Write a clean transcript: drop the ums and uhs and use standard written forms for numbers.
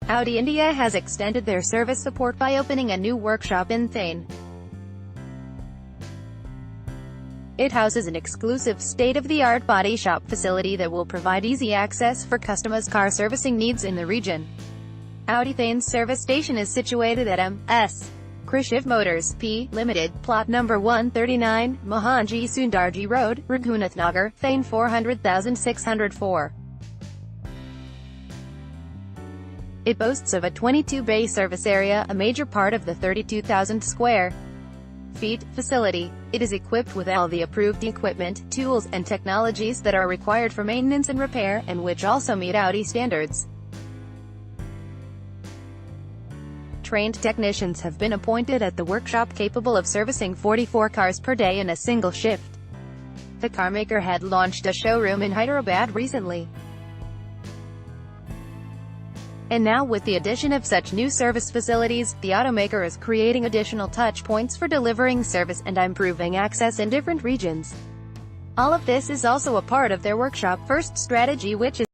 Audi India has extended their service support by opening a new workshop in Thane. It houses an exclusive state-of-the-art body shop facility that will provide easy access for customers' car servicing needs in the region. Audi Thane's service station is situated at M.S. Krishiv Motors, P. Limited, plot number 139, Mohanji Sundarji Road, Raghunath Nagar, Thane 400,604. It boasts of a 22-bay service area, a major part of the 32,000 square feet facility. It is equipped with all the approved equipment, tools, and technologies that are required for maintenance and repair, and which also meet Audi standards. Trained technicians have been appointed at the workshop, capable of servicing 44 cars per day in a single shift. The carmaker had launched a showroom in Hyderabad recently. And now, with the addition of such new service facilities, the automaker is creating additional touch points for delivering service and improving access in different regions. All of this is also a part of their workshop-first strategy, which is